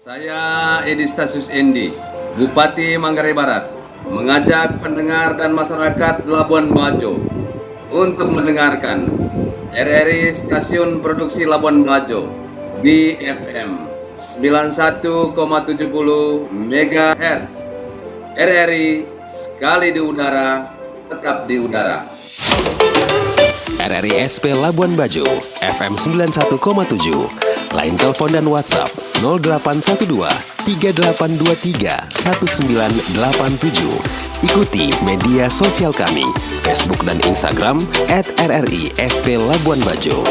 Saya Edi Stasius Endi, Bupati Manggarai Barat, mengajak pendengar dan masyarakat Labuan Bajo untuk mendengarkan RRI Stasiun Produksi Labuan Bajo BFM 91,70 MHz. RRI sekali di udara, tetap di udara. RRI SP Labuan Bajo, FM 91,7. Lain telepon dan WhatsApp 0812 3823 1987. Ikuti media sosial kami, Facebook dan Instagram @RRI SP Labuan Bajo.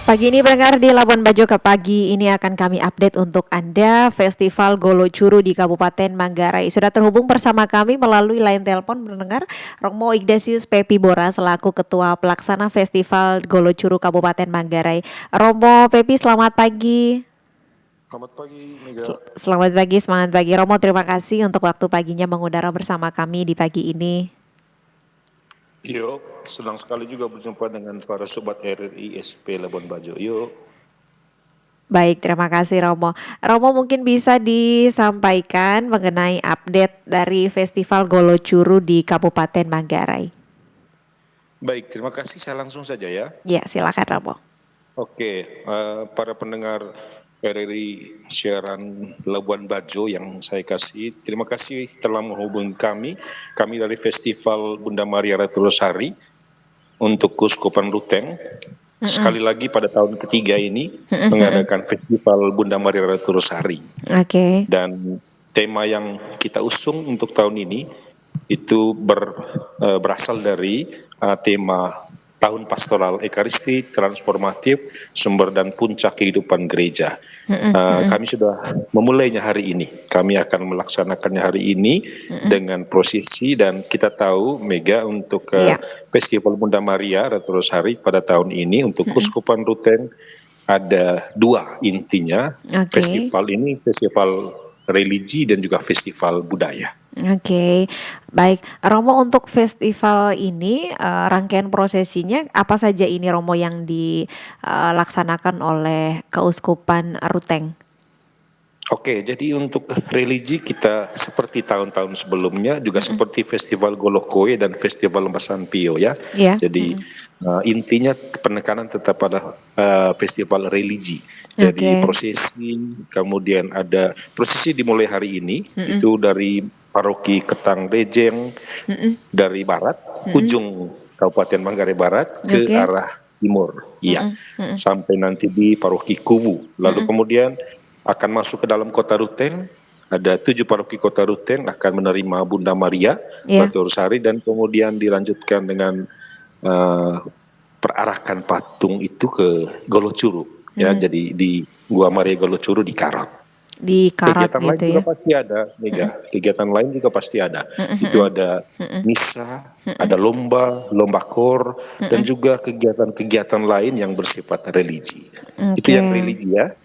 Pagi ini pendengar di Labuan Bajo, ke pagi ini akan kami update untuk Anda Festival Golo Curu di Kabupaten Manggarai. Sudah terhubung bersama kami melalui line telepon pendengar Romo Ignatius Pepi Bora selaku Ketua Pelaksana Festival Golo Curu Kabupaten Manggarai. Romo Pepi, selamat pagi. Selamat pagi, Mega. Selamat pagi, semangat pagi. Romo, terima kasih untuk waktu paginya mengudara bersama kami di pagi ini. Yo, senang sekali juga berjumpa dengan para sobat RRI SP Labuan Bajo. Yo. Baik, terima kasih Romo. Romo, mungkin bisa disampaikan mengenai update dari Festival Golo Curu di Kabupaten Manggarai. Baik, terima kasih. Saya langsung saja ya. Ya, silakan Romo. Oke, para pendengar RRI siaran Labuan Bajo yang saya kasih, terima kasih telah menghubungi kami. Kami dari Festival Bunda Maria Ratu Rosari untuk Keuskupan Ruteng. Sekali lagi pada tahun ketiga ini mengadakan Festival Bunda Maria Ratu Rosari. Oke. Dan tema yang kita usung untuk tahun ini itu berasal dari tema Tahun Pastoral Ekaristi Transformatif, Sumber dan Puncak Kehidupan Gereja. Kami sudah memulainya hari ini. Kami akan melaksanakannya hari ini dengan prosesi, dan kita tahu Mega untuk Festival Bunda Maria Ratu Rosari pada tahun ini untuk Keuskupan Ruteng ada dua intinya. Festival ini festival religi dan juga festival budaya. Oke, baik Romo, untuk festival ini rangkaian prosesinya apa saja ini Romo yang dilaksanakan oleh Keuskupan Ruteng? Oke, jadi untuk religi kita seperti tahun-tahun sebelumnya juga seperti Festival Golokoe dan Festival Lembasan Pio ya. Jadi intinya penekanan tetap pada festival religi. Jadi prosesi, kemudian ada prosesi dimulai hari ini itu dari Paroki Ketang Rejeng dari barat, ujung Kabupaten Manggarai Barat ke arah timur. Iya. Sampai nanti di Paroki Kuwu. Lalu kemudian akan masuk ke dalam kota Ruteng. Ada 7 paroki kota Ruteng akan menerima Bunda Maria Ratu Rosari, dan kemudian dilanjutkan dengan perarakan patung itu ke Golo Curu. Ya, jadi di Gua Maria Golo Curu di Karot. Di Karot kegiatan gitu lain juga ya. pasti ada, Mega. Kegiatan lain juga pasti ada. Itu ada misa, ada lomba kor, dan juga kegiatan-kegiatan lain yang bersifat religi. Itu yang religi ya.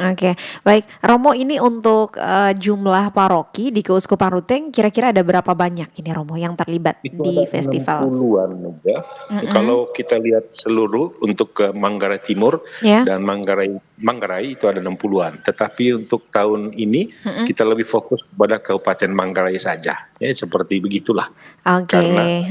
Oke, baik Romo, ini untuk jumlah paroki di Keuskupan Ruteng kira-kira ada berapa banyak ini Romo yang terlibat Itu di ada festival? 60-an Mega. Kalau kita lihat seluruh untuk ke Manggarai Timur dan Manggarai itu ada 60-an. Tetapi untuk tahun ini kita lebih fokus pada Kabupaten Manggarai saja. Ya, seperti begitulah. Karena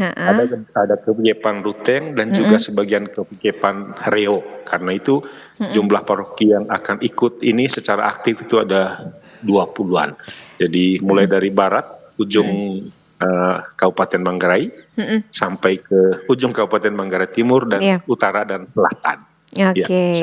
ada Kepijepan Ruteng dan juga sebagian Kepijepan Reo. Karena itu jumlah paroki yang akan ikut ini secara aktif itu ada 20-an. Jadi mulai dari barat ujung Kabupaten Manggarai sampai ke ujung Kabupaten Manggarai Timur dan utara dan selatan. Oke,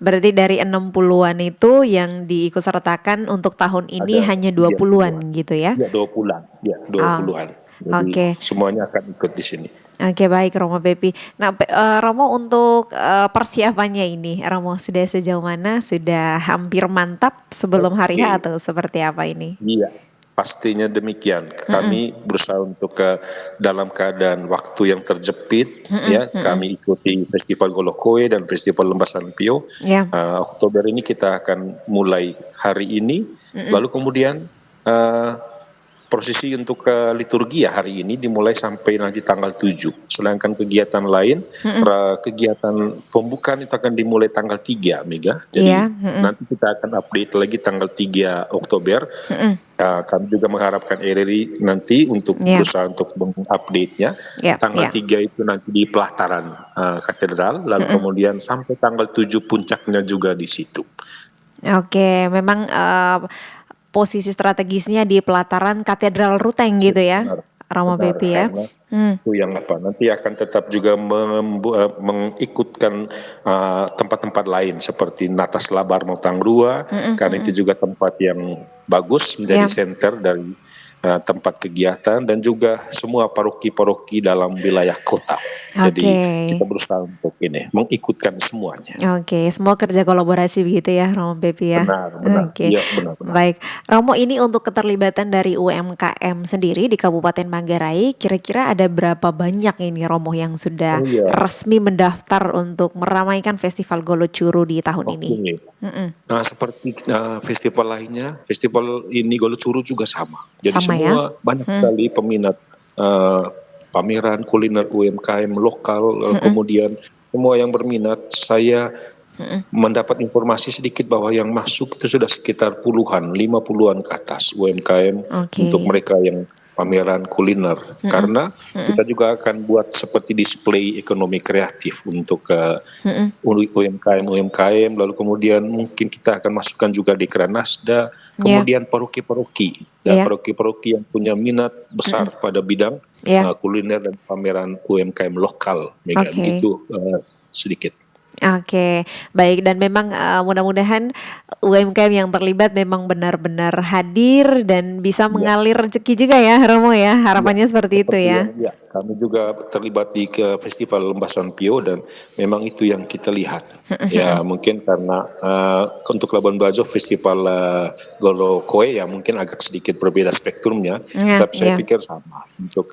berarti dari 60-an itu yang diikutsertakan untuk tahun ini hanya 20-an gitu ya? Ya, 20-an. Ya, 20-an. Jadi semuanya akan ikut di sini. Oke, baik Romo Pepi. Nah, Romo, untuk persiapannya ini, Romo sudah sejauh mana? Sudah hampir mantap sebelum hari H atau seperti apa ini? Iya, pastinya demikian. Kami berusaha untuk dalam keadaan waktu yang terjepit, ya. Kami ikuti Festival Golokoe dan Festival Lembasan Pio. Oktober ini kita akan mulai hari ini, lalu kemudian prosesi untuk liturgi ya hari ini dimulai sampai nanti tanggal 7. Sedangkan kegiatan lain, kegiatan pembukaan itu akan dimulai tanggal 3, Mega. Jadi nanti kita akan update lagi tanggal 3 Oktober. Kami juga mengharapkan RRI nanti untuk berusaha untuk mengupdate-nya. Tanggal 3 itu nanti di pelataran katedral, lalu kemudian sampai tanggal 7 puncaknya juga di situ. Oke, memang posisi strategisnya di pelataran Katedral Ruteng gitu ya, Romo Pepi ya. Itu yang nanti akan tetap juga mengikutkan tempat-tempat lain seperti Natas Labar Motangrua, karena itu juga tempat yang bagus menjadi center dari tempat kegiatan dan juga semua paroki-paroki dalam wilayah kota. Jadi kita berusaha untuk ini mengikutkan semuanya. Semua kerja kolaborasi begitu ya, Romo Pepi ya. Benar. Iya, benar. Baik, Romo, ini untuk keterlibatan dari UMKM sendiri di Kabupaten Manggarai, kira-kira ada berapa banyak ini Romo yang sudah resmi mendaftar untuk meramaikan Festival Golo Curu di tahun ini? Nah, seperti festival lainnya, festival ini Golo Curu juga sama. Jadi semua banyak sekali peminat pameran kuliner UMKM lokal, kemudian semua yang berminat. Saya mendapat informasi sedikit bahwa yang masuk itu sudah sekitar 50-an ke atas UMKM untuk mereka yang pameran kuliner. Karena kita juga akan buat seperti display ekonomi kreatif untuk UMKM, lalu kemudian mungkin kita akan masukkan juga di Kranasda, kemudian paroki-paroki dan paroki-paroki yang punya minat besar pada bidang kuliner dan pameran UMKM lokal, begitu sedikit. Baik, dan memang mudah-mudahan UMKM yang terlibat memang benar-benar hadir dan bisa mengalir rezeki juga ya, Romo ya. Harapannya seperti itu ya. Kami juga terlibat di Festival Lembah Sampio dan memang itu yang kita lihat. Ya mungkin karena untuk Labuan Bajo Festival Golo Koe ya mungkin agak sedikit berbeda spektrumnya, tapi saya pikir sama. Untuk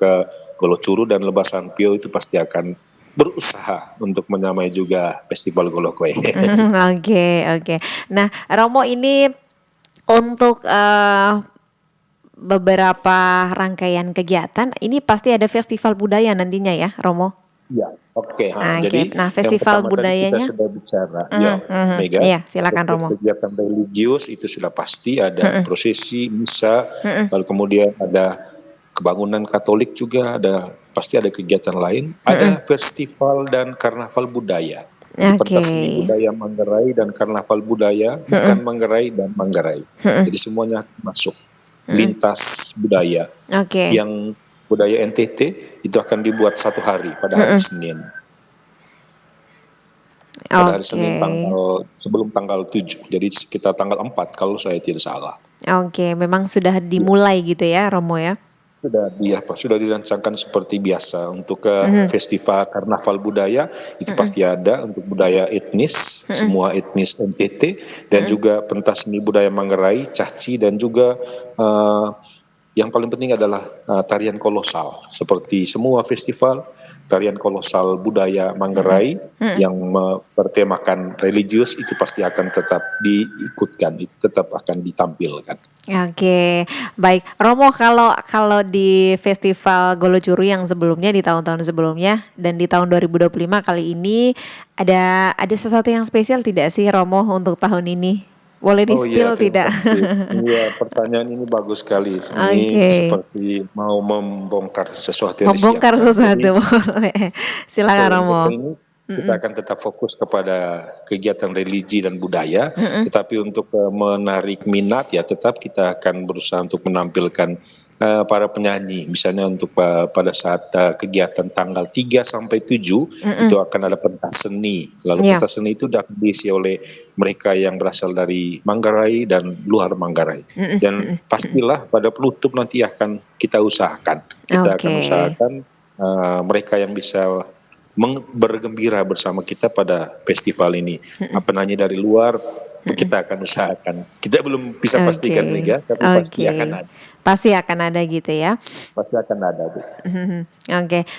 Golo Curu dan Lembah Sampio itu pasti akan berusaha untuk menyamai juga Festival Golo Koe. Oke. Nah, Romo, ini untuk beberapa rangkaian kegiatan, ini pasti ada festival budaya nantinya ya, Romo? Ya, oke. Jadi, festival budayanya kita sudah bicara. Mega. Silakan Romo. Kegiatan religius itu sudah pasti ada prosesi, misa, lalu kemudian ada kebangunan Katolik juga pasti ada kegiatan lain, ada festival dan karnaval budaya. Pentas seni budaya Manggarai dan karnaval budaya bukan Manggarai dan Manggarai. Jadi semuanya masuk lintas budaya. Yang budaya NTT itu akan dibuat satu hari pada hari Senin. Pada hari Senin sebelum tanggal 7. Jadi sekitar tanggal 4 kalau saya tidak salah. Memang sudah dimulai gitu ya, Romo ya. Sudah dirancangkan seperti biasa untuk festival karnaval budaya itu pasti ada untuk budaya etnis, semua etnis NTT dan juga pentas seni budaya Manggarai, Caci dan juga yang paling penting adalah tarian kolosal. Seperti semua festival, tarian kolosal budaya Manggarai yang bertemakan religius itu pasti akan tetap diikutkan, tetap akan ditampilkan. Baik, Romo, kalau di Festival Golo Curu yang sebelumnya, di tahun-tahun sebelumnya dan di tahun 2025 kali ini ada sesuatu yang spesial tidak sih, Romo, untuk tahun ini? Boleh di-spill tidak? Iya, pertanyaan ini bagus sekali. Ini seperti mau membongkar sesuatu yang boleh. Silakan, Romo. Kita akan tetap fokus kepada kegiatan religi dan budaya, tetapi untuk menarik minat ya tetap kita akan berusaha untuk menampilkan para penyanyi. Misalnya untuk pada saat kegiatan tanggal 3 sampai 7 itu akan ada pentas seni. Lalu pentas seni itu dapat diisi oleh mereka yang berasal dari Manggarai dan luar Manggarai. Dan pastilah pada penutup nanti akan kita usahakan. Kita akan usahakan mereka yang bisa bergembira bersama kita pada festival ini. Penyanyi dari luar kita akan usahakan. Kita belum bisa pastikan Mega, tapi pasti akan ada. Pasti akan ada gitu ya. Pasti akan ada, Bu.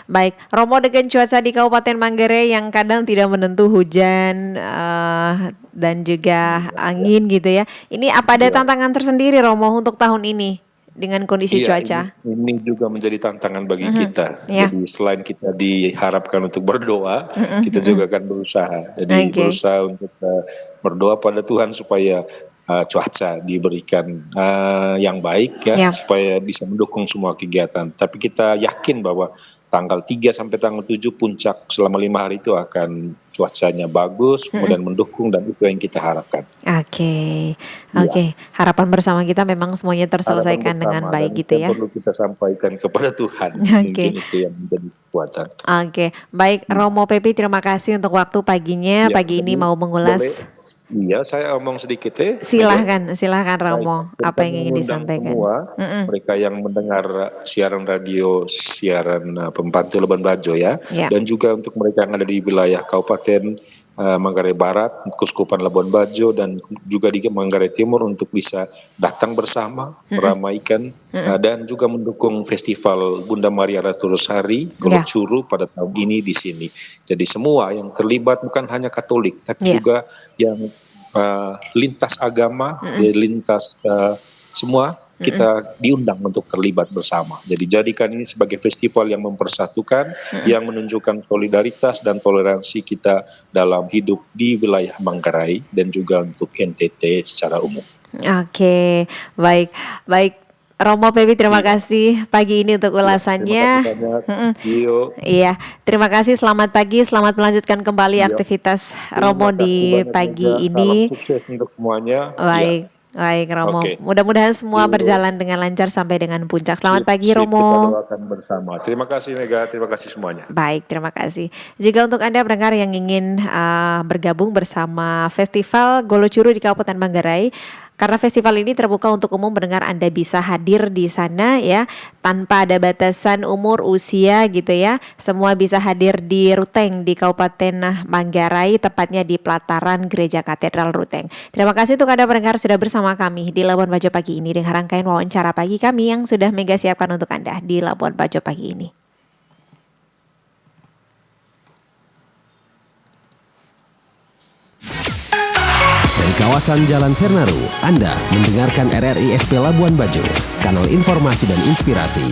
Baik. Romo, dengan cuaca di Kabupaten Manggarai yang kadang tidak menentu, hujan dan juga angin gitu ya. Ini apa ada tantangan tersendiri, Romo, untuk tahun ini dengan kondisi cuaca. Ini juga menjadi tantangan bagi kita. Jadi selain kita diharapkan untuk berdoa, kita juga akan berusaha. Jadi berusaha untuk berdoa pada Tuhan supaya cuaca diberikan yang baik supaya bisa mendukung semua kegiatan. Tapi kita yakin bahwa tanggal 3 sampai tanggal 7 puncak selama 5 hari itu akan cuacanya bagus, kemudian mendukung, dan itu yang kita harapkan. Oke. Harapan bersama kita memang semuanya terselesaikan dengan baik gitu ya. Perlu kita sampaikan kepada Tuhan. Mungkin itu yang menjadi kekuatan. Baik, Romo Pepi, terima kasih untuk waktu paginya. Pagi ini mau mengulas. Iya, saya omong sedikit ya. Silahkan Romo. Apa yang ingin disampaikan? Semua mereka yang mendengar siaran radio, siaran Pembantu Labuan Bajo ya, dan juga untuk mereka yang ada di wilayah Kabupaten Manggarai Barat, Kuskupan Labuan Bajo, dan juga di Manggarai Timur untuk bisa datang bersama, meramaikan dan juga mendukung Festival Bunda Maria Ratu Rosari Golo Curu pada tahun ini di sini. Jadi semua yang terlibat bukan hanya Katolik, tapi juga yang lintas agama, lintas semua kita diundang untuk terlibat bersama. Jadi jadikan ini sebagai festival yang mempersatukan, yang menunjukkan solidaritas dan toleransi kita dalam hidup di wilayah Manggarai dan juga untuk NTT secara umum. Baik. Romo Pepi, terima kasih pagi ini untuk ulasannya. Iya, terima kasih. Selamat pagi, selamat melanjutkan kembali aktivitas Romo di pagi ini. Salam sukses untuk semuanya. Baik Romo, mudah-mudahan semua berjalan dengan lancar sampai dengan puncak. Selamat pagi Romo. Kita doakan bersama. Terima kasih Mega, terima kasih semuanya. Baik, terima kasih. Jika untuk Anda pendengar yang ingin bergabung bersama Festival Golo Curu di Kabupaten Manggarai, karena festival ini terbuka untuk umum, pendengar Anda bisa hadir di sana ya, tanpa ada batasan umur, usia gitu ya. Semua bisa hadir di Ruteng di Kabupaten Manggarai, tepatnya di pelataran Gereja Katedral Ruteng. Terima kasih untuk Anda pendengar sudah bersama kami di Labuan Bajo pagi ini dengan rangkaian wawancara pagi kami yang sudah Mega siapkan untuk Anda di Labuan Bajo pagi ini. Dari kawasan Jalan Sernaru, Anda mendengarkan RRI SP Labuan Bajo, kanal informasi dan inspirasi.